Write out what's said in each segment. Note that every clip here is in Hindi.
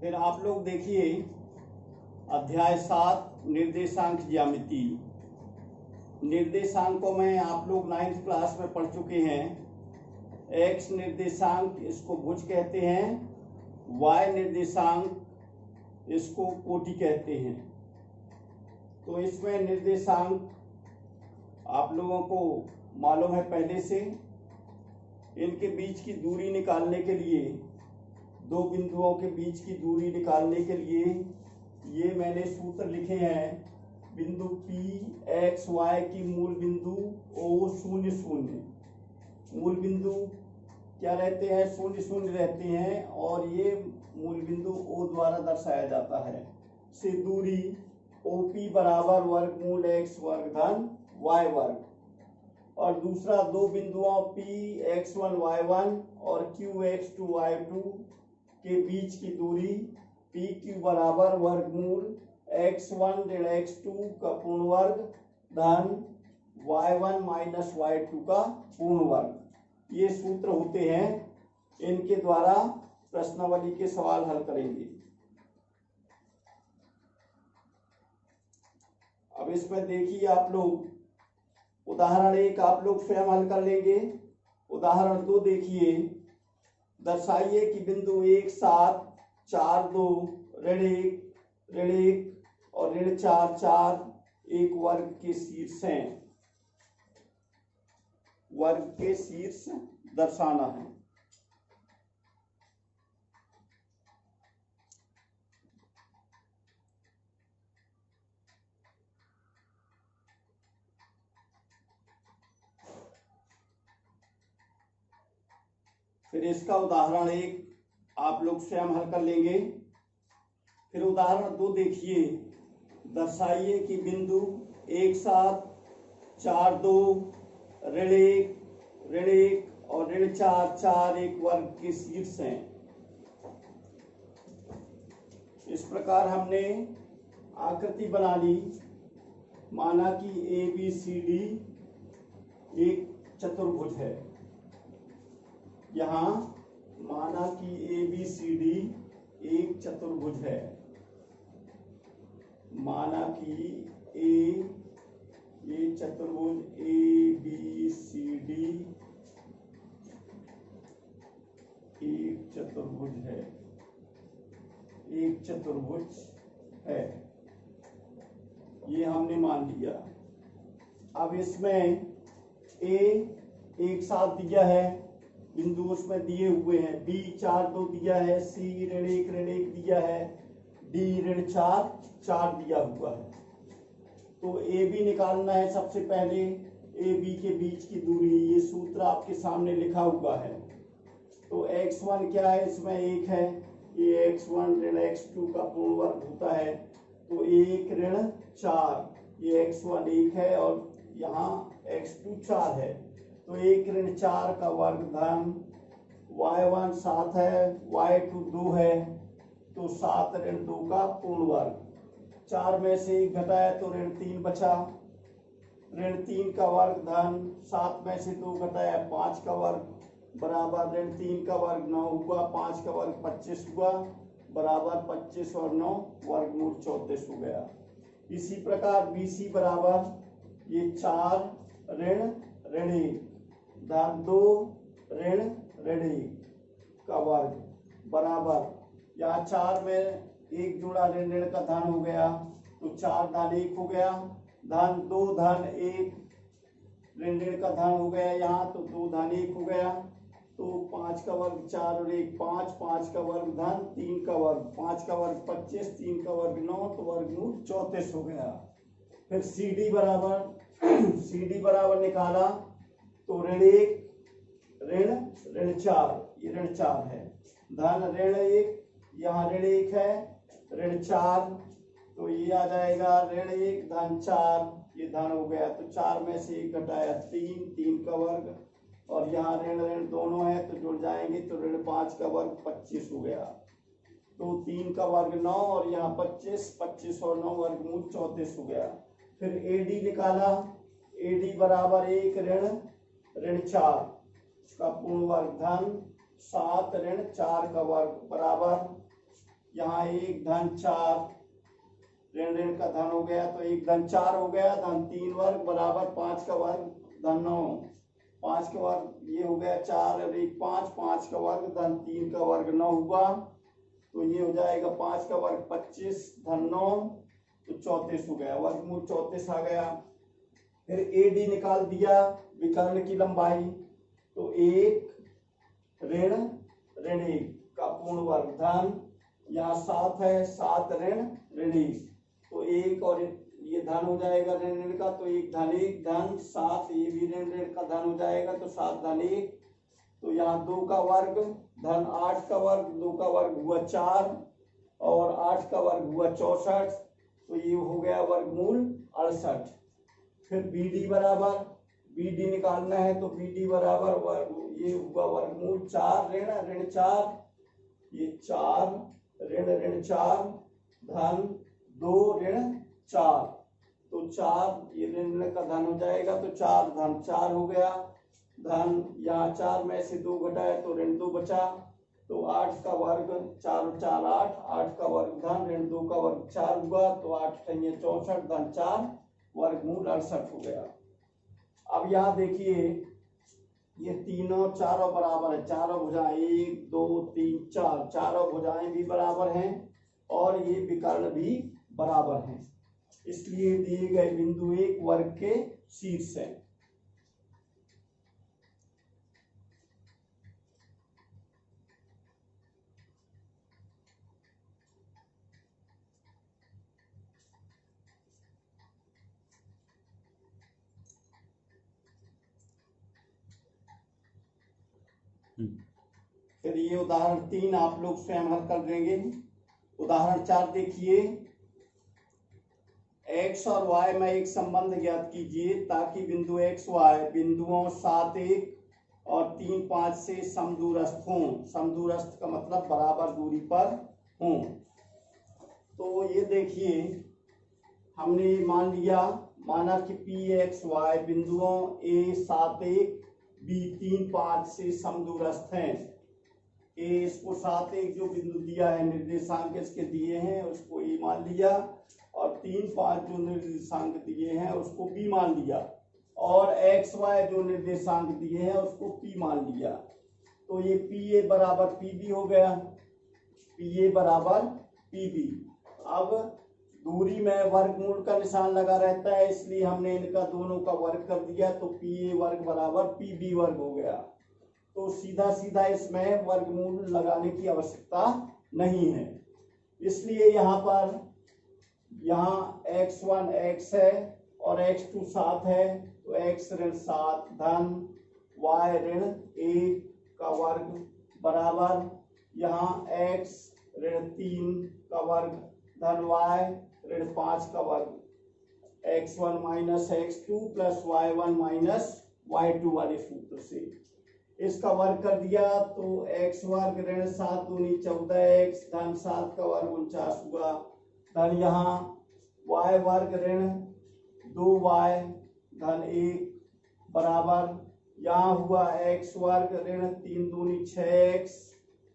फिर आप लोग देखिए अध्याय 7 निर्देशांक ज्यामिति। निर्देशांकों में आप लोग 9th क्लास में पढ़ चुके हैं। एक्स निर्देशांक इसको भुज कहते हैं, वाई निर्देशांक इसको कोटि कहते हैं। तो इसमें निर्देशांक आप लोगों को मालूम है पहले से। इनके बीच की दूरी निकालने के लिए, दो बिंदुओं के बीच की दूरी निकालने के लिए ये मैंने सूत्र लिखे हैं। बिंदु P x y की मूल बिंदु O 0 0, मूल बिंदु क्या रहते हैं? 0 0 रहते हैं और ये मूल बिंदु O द्वारा दर्शाया जाता है। से दूरी OP बराबर वर्गमूल x वर्ग धन y वर्ग। और दूसरा दो बिंदुओं P x1 y1 और Q x2 y2 के बीच की दूरी PQ बराबर वर्गमूल x1 ऋण x2 का पूर्ण वर्ग धन y1 माइनस y2 का पूर्ण वर्ग। ये सूत्र होते हैं, इनके द्वारा प्रश्नावली के सवाल हल करेंगे। अब इसमें देखिए आप लोग उदाहरण 1 आप लोग स्वयं हल कर लेंगे। उदाहरण 2 देखिए, दर्शाइए कि बिंदु 1 7 4 2 ऋण 1 और ऋण 4 4 एक वर्ग के शीर्ष हैं। वर्ग के शीर्ष दर्शाना है। फिर इसका उदाहरण 1 आप लोग स्वयं हल कर लेंगे। फिर उदाहरण 2 देखिए, दर्शाइए कि बिंदु 1 7 4 2 ऋण 1 और ऋण 4 4 एक वर्ग के शीर्ष हैं। इस प्रकार हमने आकृति बना ली। माना कि ABCD एक चतुर्भुज है। यहाँ माना कि ABCD एक चतुर्भुज है। माना कि ये चतुर्भुज ABCD एक चतुर्भुज है। एक चतुर्भुज है, ये हमने मान लिया। अब इसमें A एक साथ दिया है, बिंदु उसमें दिए हुए हैं। B 4 2 दिया है, C ऋण 1 दिया है, D ऋण 4 4 दिया हुआ है। तो AB निकालना है। सबसे पहले AB के बीच की दूरी, ये सूत्र आपके सामने लिखा हुआ है। तो x1 क्या है? इसमें 1 है, ये x1 ऋण x2 का पूर्ण वर्ग होता है। तो 1 ऋण 4, ये x1 1 है और यहाँ x2 4 है। तो 1 ऋण 4 का वर्ग धन y1 7 है, y2 2 है, तो 7 ऋण 2 का पूर्ण वर्ग। 4 में से 1 घटाया तो ऋण 3 बचा। ऋण 3 का वर्ग धन 7 में से 2 घटाया 5 का वर्ग बराबर ऋण 3 का वर्ग 9 हुआ, 5 का वर्ग 25 हुआ, बराबर 25 और 9 वर्गमूल 34 हो गया। इसी प्रकार BC बराबर ये 4 ऋण 1 धन 2 ऋण 1 का वर्ग बराबर, यहाँ 4 में 1 जोड़ा ऋण का धन हो गया, तो 4 धन 1 हो गया, धन 2 धन 1 ऋण का धन हो गया यहाँ, तो 2 धन 1 हो गया। तो 5 का वर्ग 4 और 1 5, 5 का वर्ग धन 3 का वर्ग, 5 का वर्ग 25, 3 का वर्ग 9, तो वर्गमूल 34 हो गया। फिर CD बराबर निकाला तो ऋण 1 ऋण 4, ये ऋण 4 है, धन ऋण 1, यहाँ ऋण 1 है, ऋण 4, तो ये आ जाएगा ऋण 1 धन 4, ये धन हो गया। तो 4 में से 1 घटाया 3 का वर्ग, और यहाँ ऋण दोनों है तो जुड़ जाएंगे, तो ऋण 5 का वर्ग 25 हो गया। तो 3 का वर्ग 9 और यहाँ 25 और 9 वर्गमूल 34 हो गया। फिर AD निकाला, AD बराबर 1 ऋण 4 का पूर्ण वर्ग धन 7 ऋण 4 का वर्ग बराबर, यहाँ 1 धन 4 ऋण ऋण का धन हो गया, तो 1 धन 4 हो गया, धन 3 वर्ग बराबर 5 का वर्ग धन 9, 5 का वर्ग ये हो गया 4 और 1 5, 5 का वर्ग धन 3 का वर्ग 9 हुआ, तो ये हो जाएगा 5 का वर्ग 25 धन 9, तो 34 हो गया, वर्गमूल 34 आ गया। फिर AD निकाल दिया विकर्ण की लंबाई, तो 1 ऋण ऋण 1 का पूर्ण वर्ग धन, यहाँ 7 है, 7 ऋण ऋण 1, तो 1 और ये धन हो जाएगा ऋण ऋण का, तो 1 धन 7, ये भी ऋण ऋण का धन हो जाएगा, तो 7 धन 1, तो यहाँ 2 का वर्ग धन 8 का वर्ग, 2 का वर्ग हुआ 4 और 8 का वर्ग हुआ 64, तो ये हो गया वर्गमूल 68। फिर BD बराबर, BD निकालना है, तो BD बराबर ये हुआ वर्गमूल 4 ऋण ऋण 4, ये 4 ऋण ऋण 4 धन 2 ऋण 4, तो 4 ये ऋण ऋण का धन हो जाएगा, तो 4 धन 4 हो गया, धन यहाँ 4 में से 2 घटाए तो ऋण 2 बचा, तो 8 का वर्ग 4 4 8, 8 का वर्ग धन ऋण 2 का वर्ग 4 हुआ, तो 8 64 धन 4 वर्गमूल 68 हो गया। अब यहाँ देखिए ये तीनों चारों बराबर है, चारों भुजाएं 1 2 3 4, चारों भुजाएं भी बराबर हैं और ये विकर्ण भी बराबर हैं, इसलिए दिए गए बिंदु एक वर्ग के शीर्ष है। फिर ये उदाहरण 3 आप लोग स्वयं हल कर देंगे। उदाहरण 4 देखिए, x और y में एक संबंध ज्ञात कीजिए ताकि बिंदु x y बिंदुओं 7 1 और 3 5 से समदूरस्थ हों। समदूरस्थ का मतलब बराबर दूरी पर हों। तो ये देखिए हमने मान लिया, माना कि PXY बिंदुओं A 7 1 B 3 5 से समदूरस्थ हैं। A इसको 7 1 जो बिंदु दिया है, निर्देशांक इसके दिए हैं, उसको A मान लिया, और 3 5 जो निर्देशांक दिए हैं उसको B मान लिया, और XY जो निर्देशांक दिए हैं उसको P मान लिया। तो ये PA बराबर PB हो गया, PA बराबर PB। अब दूरी में वर्गमूल का निशान लगा रहता है, इसलिए हमने इनका दोनों का वर्ग कर दिया, तो PA वर्ग बराबर PB वर्ग हो गया। तो सीधा सीधा इसमें वर्गमूल लगाने की आवश्यकता नहीं है, इसलिए यहाँ पर x1 x है और x2 7 है, तो x ऋण 7 धन y ऋण 1 का वर्ग बराबर यहाँ x ऋण 3 का वर्ग धन y ऋण 5 का वर्ग, x1 minus x2 plus y1 minus y2 वाले सूत्र से इसका वर्ग कर दिया, तो x वर्ग ऋण 7 दूनी 14x धन 7 का वर्ग 49 हुआ, धन यहाँ y वर्ग ऋण 2y धन 1 बराबर यहाँ हुआ x वर्ग ऋण 3 दूनी 6x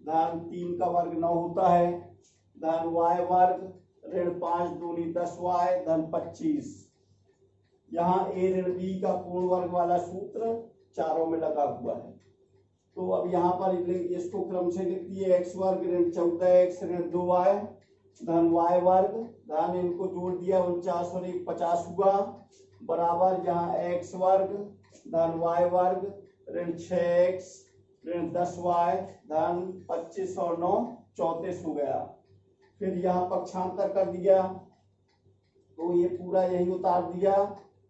धन 3 का वर्ग 9 होता है, धन y वर्ग ऋण 5 दूनी 10y धन 25। यहाँ a ऋण b का पूर्ण वर्ग वाला सूत्र चारों में लगा हुआ है। तो अब यहाँ पर इसको क्रम से लिख दिए, x वर्ग ऋण 14x ऋण 2y धन y वर्ग धन इनको जोड़ दिया 49 और 1 50 हुआ, बराबर यहाँ x वर्ग धन y वर्ग ऋण 6x ऋण 10y धन 25 और 9 34 हो गया। फिर यहाँ पक्षांतर कर दिया, तो ये पूरा यही उतार दिया,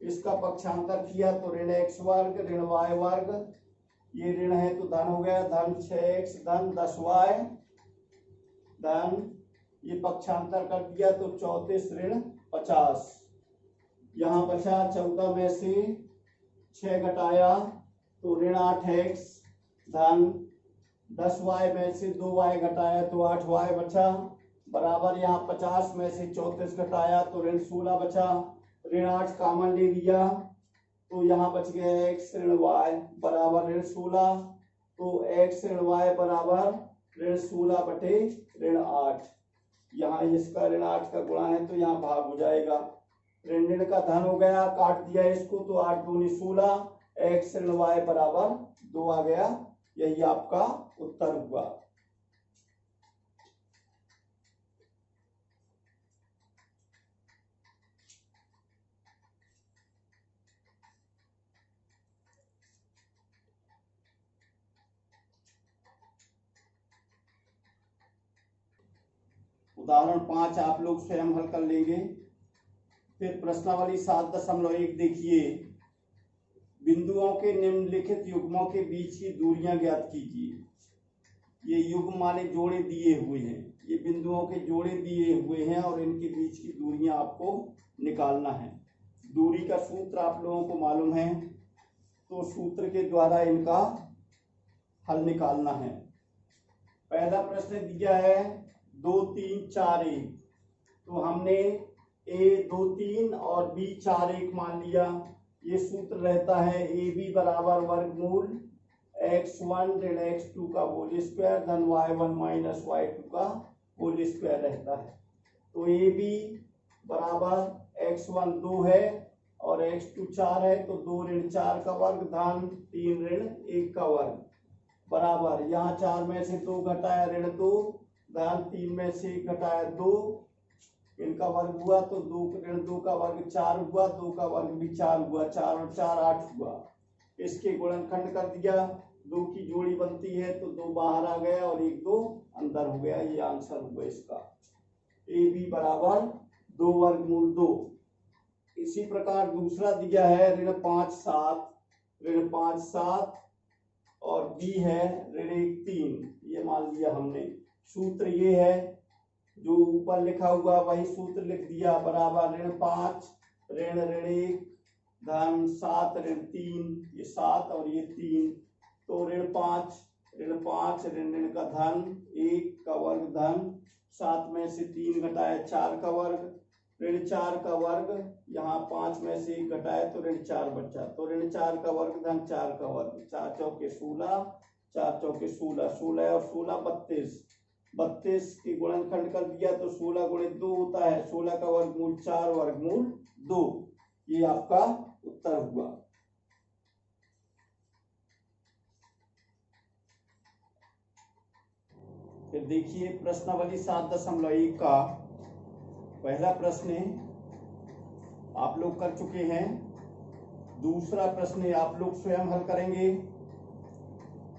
इसका पक्षांतर किया तो ऋण x वर्ग ऋण y वर्ग, ये ऋण है तो धन हो गया, धन 6x धन 10y धन ये पक्षांतर कर दिया तो 34 ऋण 50। यहाँ बचा 14 में से 6 घटाया तो ऋण 8x धन 10y में से 2y घटाया तो 8y बचा, बराबर यहाँ 50 में से 34 घटाया तो ऋण 16 बचा, ऋण 8 कॉमन ले लिया तो यहाँ बच गया x ऋण y बराबर ऋण 16, तो x ऋण y बराबर ऋण 16 बटे ऋण 8। यहाँ इसका ऋण 8 का गुणा है तो यहाँ भाग हो जाएगा। ऋण ऋण का धन हो गया, काट दिया इसको तो 8 दूनी 16, x ऋण y बराबर 2 आ गया। यही आपका उत्तर हुआ। उदाहरण 5 आप लोग स्वयं हल कर लेंगे। फिर प्रश्नावली 7.1 देखिए, बिंदुओं के निम्नलिखित युग्मों के बीच की दूरियां ज्ञात कीजिए। ये युग्म माने जोड़े दिए हुए हैं, ये बिंदुओं के जोड़े दिए हुए हैं और इनके बीच की दूरियां आपको निकालना है। दूरी का सूत्र आप लोगों को मालूम है, तो सूत्र के द्वारा इनका हल निकालना है। पहला प्रश्न दिया है 2 3 4 1, तो हमने a 2 3 और b 4 1 मान लिया। ये सूत्र रहता है ए बी बराबर वर्गमूल x1 ऋण x2 का होल स्क्वायर धन y1 माइनस y2 का होल स्क्वायर रहता है। तो ए बी बराबर x1 2 है और x2 4 है, तो 2 ऋण 4 का वर्ग धन 3 ऋण 1 का वर्ग बराबर, यहाँ 4 में से 2 घटाया ऋण 2 धन 3 में से 1 घटाया 2, इनका वर्ग हुआ तो 2 ऋण 2 का वर्ग 4 हुआ, 2 का वर्ग भी 4 हुआ, 4 और 4 8 हुआ। इसके गुणनखंड कर दिया, 2 की जोड़ी बनती है तो 2 बाहर आ गया और 1 2 अंदर हो गया। ये आंसर हुआ इसका। ए बी बराबर 2 वर्गमूल 2। इसी प्रकार दूसरा दिया है ऋण 5 7 और बी है ऋण 1 3, ये मान लिया हमने। सूत्र ये है जो ऊपर लिखा हुआ वही सूत्र लिख दिया, बराबर ऋण 5 ऋण 1 धन 7 ऋण 3, ये 7 और ये 3, तो ऋण 5 ऋण का धन 1 का वर्ग धन 7 में से 3 घटाया 4 का वर्ग, ऋण 4 का वर्ग, यहाँ 5 में से 1 घटाया तो ऋण 4 बचा, तो ऋण 4 का वर्ग धन 4 का वर्ग, 4 चौके 16, 4 चौके 16, 16 और 16 32, 32 की गुणनखंड कर दिया तो 16 गुणित 2 होता है, 16 का वर्गमूल 4 वर्गमूल 2, ये आपका उत्तर हुआ। फिर देखिए प्रश्नावली 7.1 का पहला प्रश्न आप लोग कर चुके हैं, दूसरा प्रश्न आप लोग स्वयं हल करेंगे।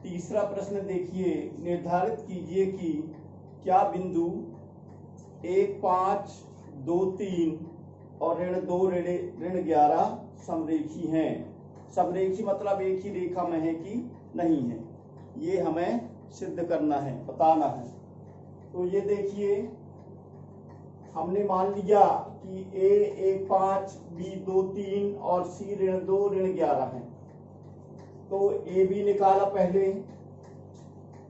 तीसरा प्रश्न देखिए, निर्धारित कीजिए कि क्या बिंदु 1 5 2 3 और ऋण 2 ऋण 11 समरेखी हैं। समरेखी मतलब एक ही रेखा में है कि नहीं है, ये हमें सिद्ध करना है, बताना है। तो ये देखिए हमने मान लिया कि A 1 5 B 2 3 और C ऋण 2 ऋण 11 है। तो A B निकाला पहले,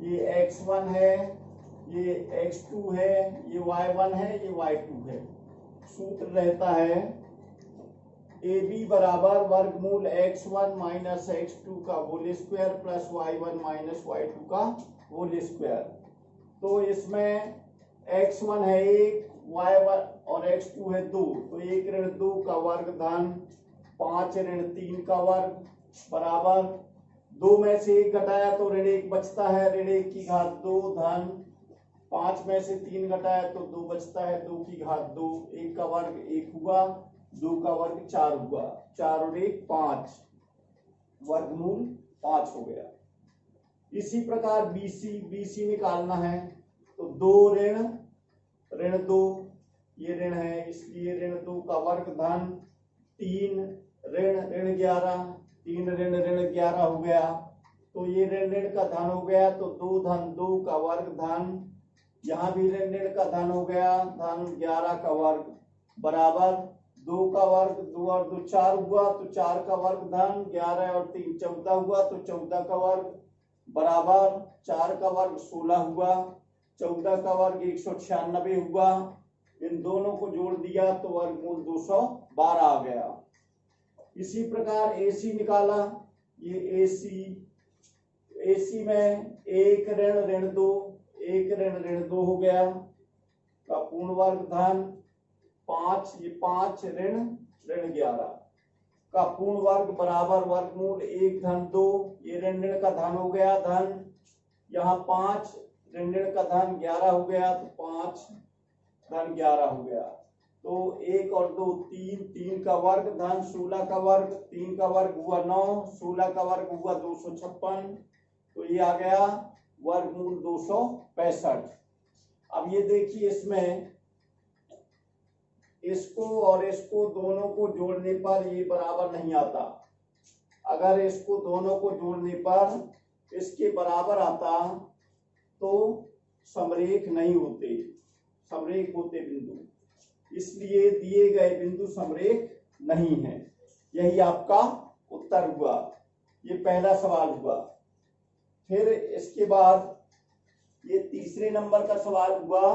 ये x1 है, ये x2 है, ये y1 है, ये y2 है। सूत्र रहता है ए बी बराबर वर्गमूल x1 माइनस x2 का whole square plus y1 minus y2 का होल स्क्वायर। तो इसमें x1 है 1, y1 और x2 है 2, तो 1 ऋण 2 का वर्ग धन 5 ऋण 3 का वर्ग बराबर, 2 में से 1 घटाया तो ऋण 1 बचता है, ऋण 1 की घात 2 धन 5 में से 3 घटाया तो 2 बचता है, 2 की घात 2, 1 का वर्ग 1 हुआ, 2 का वर्ग 4 हुआ, 4 और 1 5, वर्गमूल 5 हो गया। इसी प्रकार BC निकालना है, तो 2 ऋण 2, ये ऋण है इसलिए ऋण 2 का वर्ग धन 3 ऋण 11, 3 ऋण 11 हो गया, तो ये ऋण का धन हो गया, तो 2 धन 2 का वर्ग धन, यहाँ भी ऋण का धन हो गया धन 11 का वर्ग बराबर 2 का वर्ग, 2 और 2 4 हुआ, तो 4 का वर्ग धन 11 और 3 14 हुआ, तो 14 का वर्ग बराबर 4 का वर्ग 16 हुआ, 14 का वर्ग 196 हुआ। इन दोनों को जोड़ दिया तो वर्गमूल 212 आ गया। इसी प्रकार AC निकाला, ये AC में 1 ऋण 2 1 ऋण 2 हो गया, पूर्ण वर्ग धन 5, ये 5 ऋण ऋण 11 का पूर्ण वर्ग बराबर वर्गमूल 1 धन 2, ये ऋण ऋण का धन हो गया धन, यहाँ 5 ऋण ऋण का धन 11 हो गया, तो 5 धन 11 हो गया। तो 1 और 2 3, 3 का वर्ग धन 16 का वर्ग, 3 का वर्ग हुआ 9, 16 का वर्ग हुआ 256, तो ये आ गया वर्गमूल 265। अब ये देखिए इसमें इसको और इसको दोनों को जोड़ने पर ये बराबर नहीं आता। अगर इसको दोनों को जोड़ने पर इसके बराबर आता तो समरेख नहीं होते, समरेख होते बिंदु, इसलिए दिए गए बिंदु समरेख नहीं है। यही आपका उत्तर हुआ, ये पहला सवाल हुआ। फिर इसके बाद ये तीसरे नंबर का सवाल हुआ।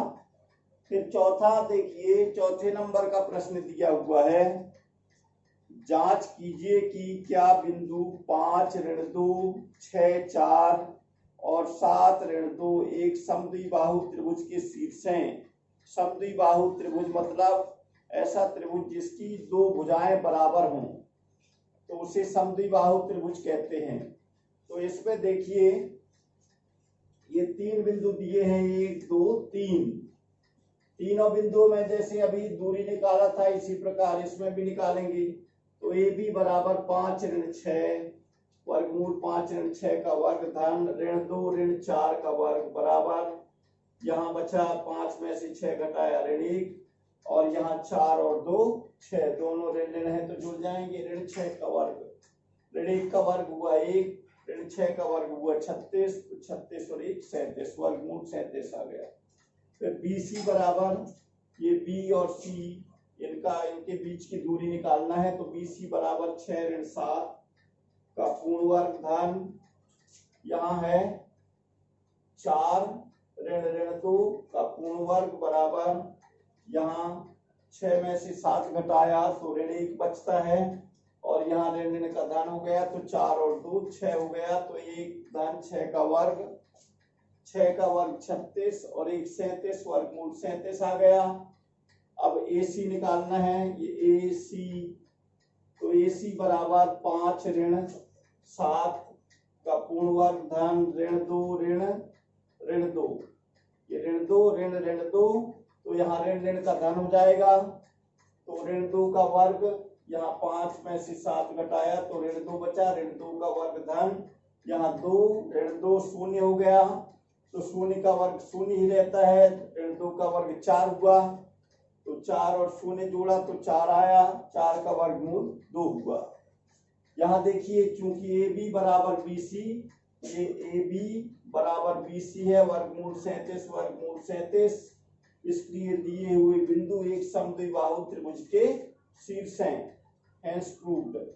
फिर चौथा देखिए, चौथे नंबर का प्रश्न दिया हुआ है, जांच कीजिए कि क्या बिंदु 5 ऋण 2 6 4 और 7 ऋण 2 एक समद्विबाहु त्रिभुज के शीर्ष हैं। समद्विबाहु त्रिभुज मतलब ऐसा त्रिभुज जिसकी दो भुजाएं बराबर हों, तो उसे समद्विबाहु त्रिभुज कहते हैं। तो इसमें देखिए ये 3 बिंदु दिए हैं, 1 2 3, तीनों बिंदुओं में जैसे अभी दूरी निकाला था इसी प्रकार इसमें भी निकालेंगे। तो ए बी बराबर 5 ऋण 6 वर्गमूल 5 ऋण 6 का वर्ग धन ऋण 2 ऋण 4 का वर्ग बराबर, यहाँ बचा 5 में से 6 घटाया ऋण 1, और यहाँ 4 और 2 6, दोनों ऋण ऋण है तो जुड़ जाएंगे। ऋण 6 का वर्ग, ऋण 1 का वर्ग हुआ 1, ऋण 6 का वर्ग हुआ 36, तो 36 और 1 37, वर्गमूल 37 आ गया। फिर बी सी बराबर, ये बी और सी इनके बीच की दूरी निकालना है, तो बी सी बराबर 6 ऋण 7 का पूर्ण वर्ग धन, यहाँ है 4 ऋण ऋण 2 का पूर्ण वर्ग बराबर, यहाँ 6 में से 7 घटाया तो ऋण 1 बचता है, और यहाँ ऋण ऋण का धन हो गया, तो 4 और 2 6 हो गया, तो 1 धन 6 का वर्ग, 6 का वर्ग 36 और 1 37, वर्गमूल 37 आ गया। अब ए सी निकालना है, ये ए सी, तो ए सी बराबर 5 ऋण 7 का पूर्ण वर्ग धन ऋण 2 ऋण 2, ये ऋण 2 ऋण 2, तो यहाँ ऋण ऋण का धन हो जाएगा, तो ऋण 2 का वर्ग, यहाँ 5 में से 7 घटाया तो ऋण 2 बचा, ऋण 2 का वर्ग धन, यहाँ 2 ऋण 2 शून्य हो गया, तो शून्य का वर्ग शून्य ही रहता है, ऋण 2 का वर्ग 4 हुआ, तो 4 और शून्य जोड़ा तो 4 आया, 4 का वर्गमूल 2 हुआ। यहाँ देखिए चूंकि ए बी बराबर बी सी, ये ए बी बराबर बी सी है, वर्गमूल 37 वर्गमूल 37, इसलिए दिए हुए बिंदु एक समद्विबाहु त्रिभुज के शीर्ष हैं, हेंस प्रूव्ड।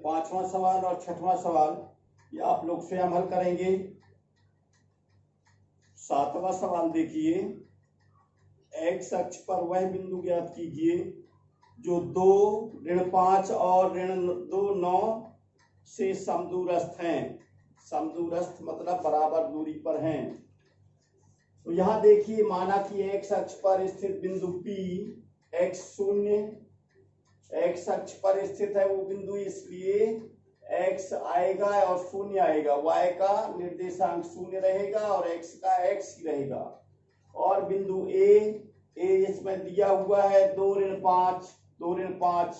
पांचवा सवाल और छठवां सवाल ये आप लोग स्वयं हल करेंगे। सातवां सवाल देखिए, एक्स अक्ष पर वह बिंदु ज्ञात कीजिए जो 2 ऋण 5 और ऋण 2 9 से समदूरस्थ हैं। समदूरस्थ मतलब बराबर दूरी पर हैं। तो यहाँ देखिए माना कि एक्स अक्ष पर स्थित बिंदु P x शून्य एक्स अक्ष पर स्थित है वो बिंदु, इसलिए x आएगा और शून्य आएगा, y का निर्देशांक शून्य रहेगा और x का x ही रहेगा। और बिंदु A इसमें दिया हुआ है 2 ऋण 5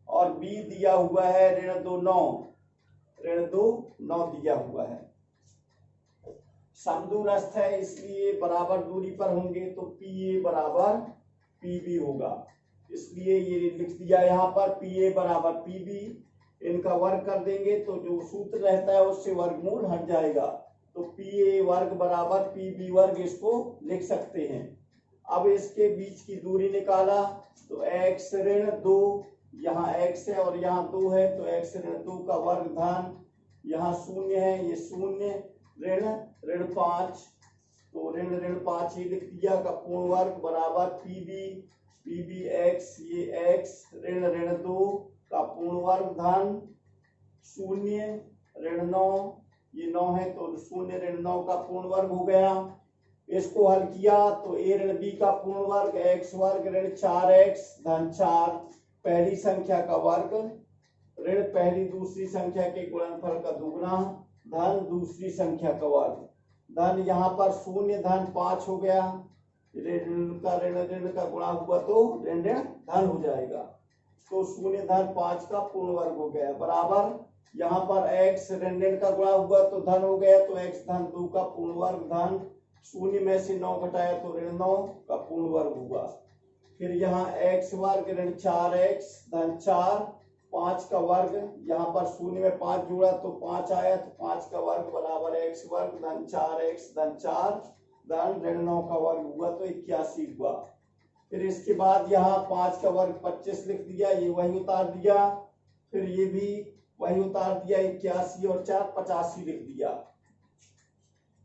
और B दिया हुआ है ऋण 2 9 दिया हुआ है। समदूरस्थ है इसलिए बराबर दूरी पर होंगे, तो PA बराबर PB होगा, इसलिए ये लिख दिया यहाँ पर PA बराबर PB। इनका वर्ग कर देंगे तो जो सूत्र रहता है उससे वर्गमूल हट जाएगा, तो PA वर्ग बराबर PB वर्ग इसको लिख सकते हैं। अब इसके बीच की दूरी निकाला तो x ऋण 2, यहाँ x है और यहाँ 2 है, तो x ऋण 2 का वर्ग धन, यहाँ शून्य है, ये शून्य, ऋण ऋण 5, तो ऋण ऋण 5 ही लिख दिया का पूर्ण वर्ग बराबर पीबी एक्स, ये एक्स, ऋण ऋण 2 का पूर्ण वर्ग धन शून्य ऋण 9, ये 9 है तो शून्य ऋण 9 का पूर्ण वर्ग हो गया। इसको हल किया तो a ऋण b का पूर्ण वर्ग x वर्ग ऋण 4x धन 4 पहली संख्या का वर्ग ऋण पहली दूसरी संख्या के गुणनफल का दुगना धन दूसरी संख्या का वर्ग धन यहाँ पर शून्य धन 5 हो गया, ऋण का गुणा हुआ तो ऋण ऋण धन हो जाएगा, तो शून्य धन 5 का पूर्ण वर्ग हो गया बराबर यहाँ पर x ऋण ऋण का गुणा हुआ तो धन हो गया, तो x धन 2 का पूर्ण वर्ग धन शून्य में से 9 घटाया तो ऋण 9 का पूर्ण वर्ग हुआ। फिर यहाँ x वर्ग ऋण 4x धन 4 5 का वर्ग, यहाँ पर शून्य में 5 जोड़ा तो 5 आया, तो 5 का वर्ग बराबर x वर्ग धन 4x धन 4 धन ऋण 9 का वर्ग हुआ तो 81 हुआ। फिर इसके बाद यहाँ 5 का वर्ग 25 लिख दिया, ये वही उतार दिया, फिर ये भी वही उतार दिया, 81 और 4 85 लिख दिया।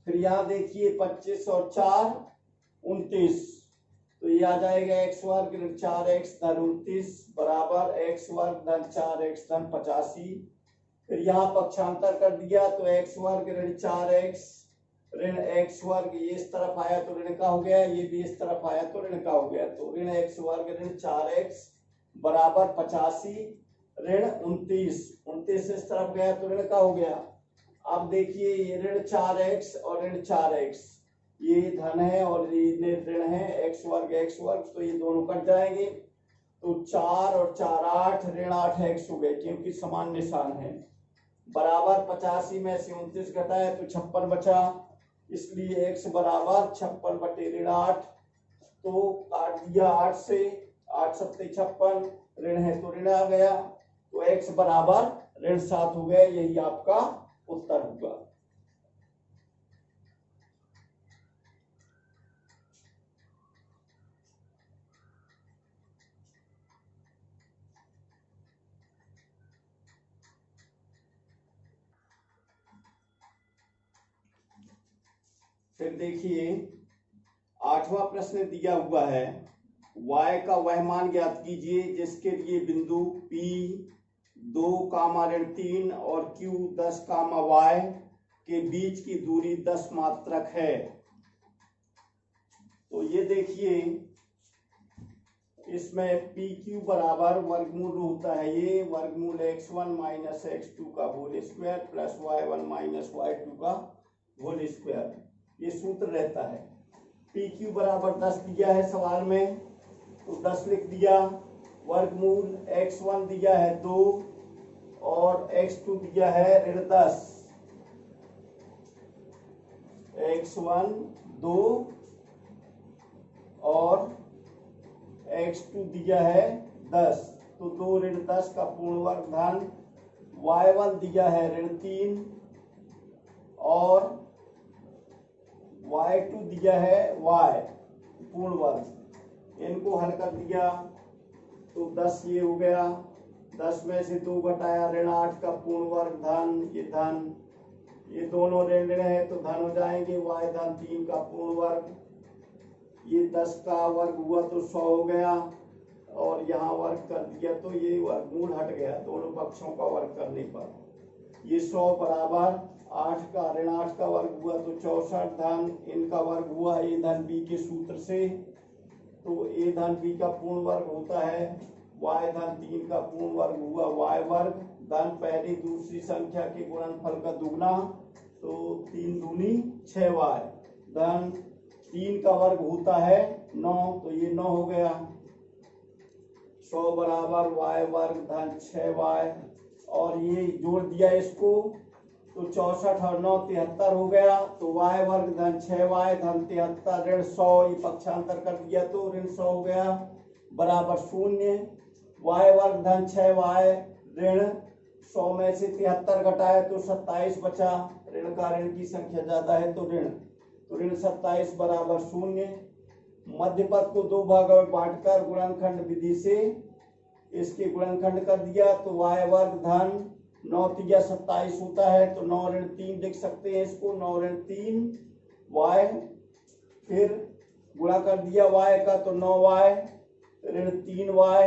फिर यहाँ देखिए 25 और 4 29, तो ये आ जाएगा x वर्ग ऋण 4x धन 29 बराबर x वर्ग धन 4x धन 85। फिर यहाँ पक्षांतर कर दिया तो x वर्ग ऋण 4x ऋण x वर्ग ये इस तरफ आया तो ऋण का हो गया, ये भी इस तरफ आया तो ऋण का हो गया, तो ऋण x वर्ग ऋण 4x बराबर 85 ऋण 29 इस तरफ गया तो ऋण का हो गया। अब देखिए ये ऋण 4x और ऋण 4x ये धन है और ये ऋण है x वर्ग, तो ये दोनों कट जाएंगे, तो 4 और 4 8 ऋण 8x हो गए क्योंकि समान निशान है बराबर 85 में से 29 घटाया तो 56 बचा, इसलिए x बराबर 56 बटे ऋण 8, तो काट दिया 8 से 8 सत्ते 56 ऋण है तो ऋण आ गया, तो x बराबर ऋण 7 हो गया, यही आपका उत्तर होगा। फिर देखिए 8वां प्रश्न दिया हुआ है, y का वह मान ज्ञात कीजिए जिसके लिए बिंदु P 2 ऋण 3 और Q 10 y के बीच की दूरी 10 मात्रक है। तो ये देखिए इसमें PQ बराबर वर्गमूल होता है, ये वर्गमूल x1 माइनस x2 का whole square plus y1 minus y2 का होल स्क्वायर, ये सूत्र रहता है। PQ बराबर 10 दिया है सवाल में तो 10 लिख दिया, वर्गमूल x1 दिया है 2 और x2 दिया है ऋण 10, x1 2 और x2 दिया है 10, तो 2 ऋण 10 का पूर्ण वर्ग धन y1 दिया है ऋण 3 और y2 दिया है y पूर्ण वर्ग, इनको हल कर दिया तो 10 ये हो गया, 10 में से 2 घटाया ऋण 8 का पूर्ण वर्ग धन ये दोनों ऋण ऋण है तो धन हो जाएंगे, y धन 3 का पूर्ण वर्ग, ये 10 का वर्ग हुआ तो 100 हो गया और यहाँ वर्ग कर दिया तो ये वर्गमूल हट गया दोनों पक्षों का वर्ग करने पर, ये 100 बराबर 8 का ऋण 8 का वर्ग हुआ तो 64 धन इनका वर्ग हुआ a धन b के सूत्र से, तो a धन b का पूर्ण वर्ग होता है y धन 3 का पूर्ण वर्ग हुआ y वर्ग धन पहली दूसरी संख्या के गुणनफल का दुगना, तो 3 दूनी 6y धन 3 का वर्ग होता है 9, तो ये 9 हो गया, 100 बराबर y वर्ग धन 6y और ये जोड़ दिया इसको तो 64 और 9 73 हो गया, तो y वर्ग धन 6y धन 73 ऋण 100 ये पक्षांतर कर दिया तो ऋण 100 हो गया बराबर 0, y वर्ग धन 6y ऋण 100 में से 73 घटाया तो 27 बचा, ऋण का ऋण की संख्या ज्यादा है तो ऋण 27 बराबर 0। मध्य पद को 2 भागों में बांटकर गुणनखंड विधि से इसके गुणनखंड कर दिया तो y वर्ग धन 9 तिया 27 होता है, तो 9 ऋण 3 लिख सकते हैं इसको, 9 ऋण 3 y, फिर गुणा कर दिया y का तो 9y ऋण 3y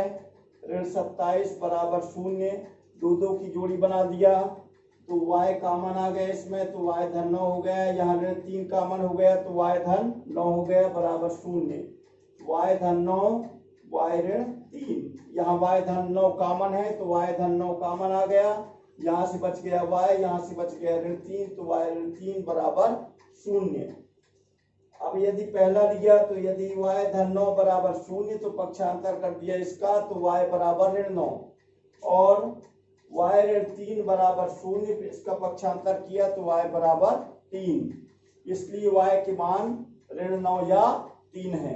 ऋण 27 बराबर 0, दो दो की जोड़ी बना दिया तो y कॉमन आ गया इसमें, तो y धन 9 हो गया, यहाँ ऋण 3 कॉमन हो गया तो y धन 9 हो गया बराबर 0, y धन 9 y ऋण 3, यहाँ y धन 9 कॉमन है तो y धन 9 कॉमन आ गया, यहाँ से बच गया y, यहाँ से बच गया ऋण 3, तो y ऋण 3 बराबर 0। अब यदि पहला लिया तो यदि y धन 9 बराबर 0 तो पक्षांतर कर दिया इसका, तो y बराबर ऋण 9, और y ऋण 3 बराबर 0, इसका पक्षांतर किया तो y बराबर 3, इसलिए y के मान ऋण 9 या 3 है।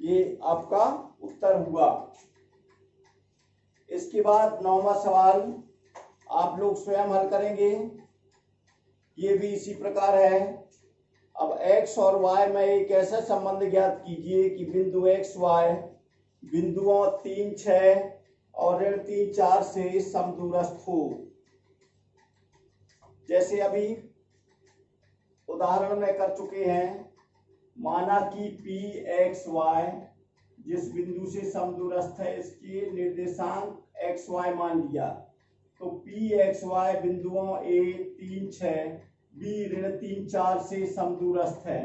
ये आपका उत्तर हुआ। इसके बाद 9वां सवाल आप लोग स्वयं हल करेंगे, ये भी इसी प्रकार है। अब x और y में एक ऐसा संबंध ज्ञात कीजिए कि बिंदु x y बिंदुओं 3 6 और ऋण 3 4 से समदूरस्थ हो। जैसे अभी उदाहरण में कर चुके हैं, माना कि Pxy जिस बिंदु से समदूरस्थ है इसके निर्देशांक xy मान लिया, तो Pxy बिंदुओं a 3 6 b ऋण 3 4 से समदूरस्थ है,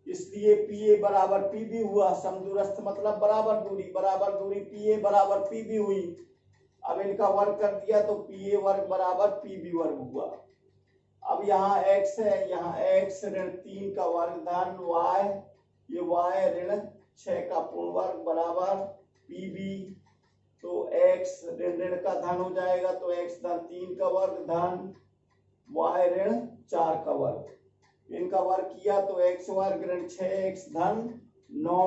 इसलिए Pa बराबर Pb हुआ। समदूरस्थ मतलब बराबर दूरी Pa बराबर Pb हुई। अब इनका वर्ग कर दिया तो Pa वर्ग बराबर Pb वर्ग हुआ। अब यहाँ x है, यहाँ x ऋण 3 का वर्ग धन y, ये y ऋण 6 का पूर्ण वर्ग बराबर Pb, तो x ऋण ऋण का धन हो जाएगा, तो x धन 3 का वर्ग धन y ऋण 4 का वर्ग, इनका वर्ग किया तो x वर्ग ऋण 6x धन 9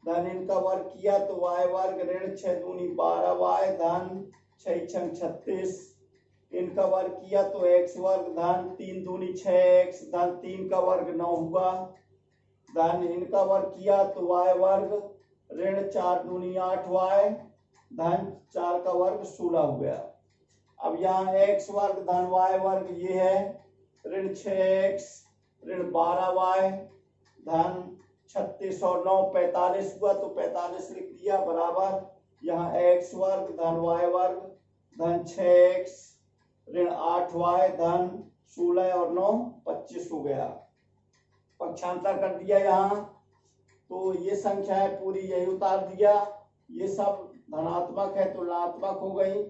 धन इनका वर्ग किया तो y वर्ग ऋण 6 दूनी 12y धन 6 छंग 36, इनका वर्ग किया तो x वर्ग धन 3 दूनी 6x धन 3 का वर्ग 9 हुआ, धन इनका वर्ग किया तो y वर्ग ऋण 4 दूनी 8y धन 4 का वर्ग 16 हो गया। अब यहाँ x वर्ग धन y वर्ग ये है ऋण 6x ऋण 12y धन 36 और 9 45 हुआ, तो 45 लिख दिया बराबर, यहाँ x वर्ग धन y वर्ग धन 6x ऋण 8y धन 16 और 9 25 हो गया। पक्षांतर कर दिया यहाँ, तो ये संख्या है पूरी यही उतार दिया, ये सब धनात्मक है तो ऋणात्मक हो गई,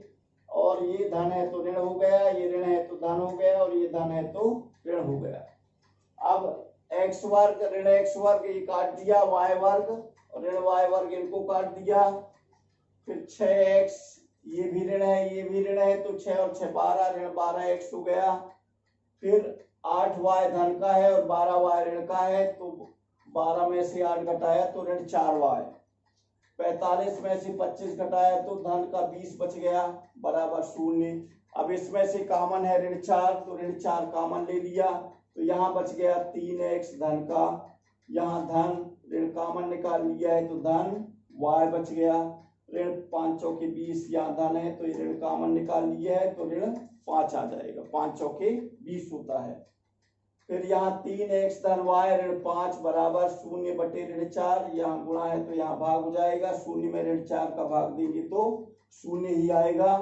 और ये धन है तो ऋण हो गया, ये ऋण है तो धन हो गया, और ये धन है तो ऋण हो गया। अब x वर्ग ऋण x वर्ग ये काट दिया, y वर्ग और ऋण y वर्ग इनको काट दिया, फिर 6x ये भी ऋण है ये भी ऋण है, तो 6 और 6 12 ऋण 12x हो गया, फिर 8y धन का है और 12y ऋण का है, तो 12 में से 8 घटाया तो ऋण 4y, 45 में से 25 घटाया तो धन का 20 बच गया बराबर 0। अब इसमें से कॉमन है ऋण 4, तो ऋण 4 कॉमन ले लिया, तो यहाँ बच गया 3x धन का, यहाँ धन ऋण कॉमन निकाल लिया है तो धन y बच गया, ऋण 5 चौके 20 यहाँ धन है तो ये ऋण कॉमन निकाल लिया है तो ऋण 5 आ जाएगा, 5 चौके 20 होता है। फिर यहाँ 3x धन y ऋण 5 बराबर 0 बटे ऋण 4, यहाँ गुणा है तो यहाँ भाग हो जाएगा, 0 में ऋण 4 का भाग देंगे तो 0 ही आएगा,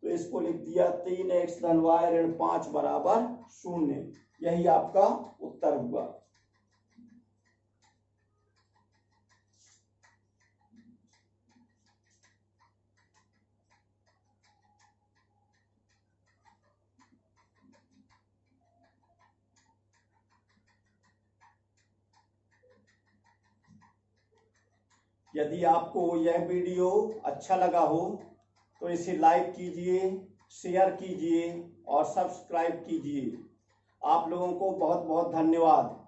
तो इसको लिख दिया 3x धन y ऋण 5 बराबर 0। यही आपका उत्तर हुआ। यदि आपको यह वीडियो अच्छा लगा हो तो इसे लाइक कीजिए, शेयर कीजिए और सब्सक्राइब कीजिए। आप लोगों को बहुत बहुत धन्यवाद।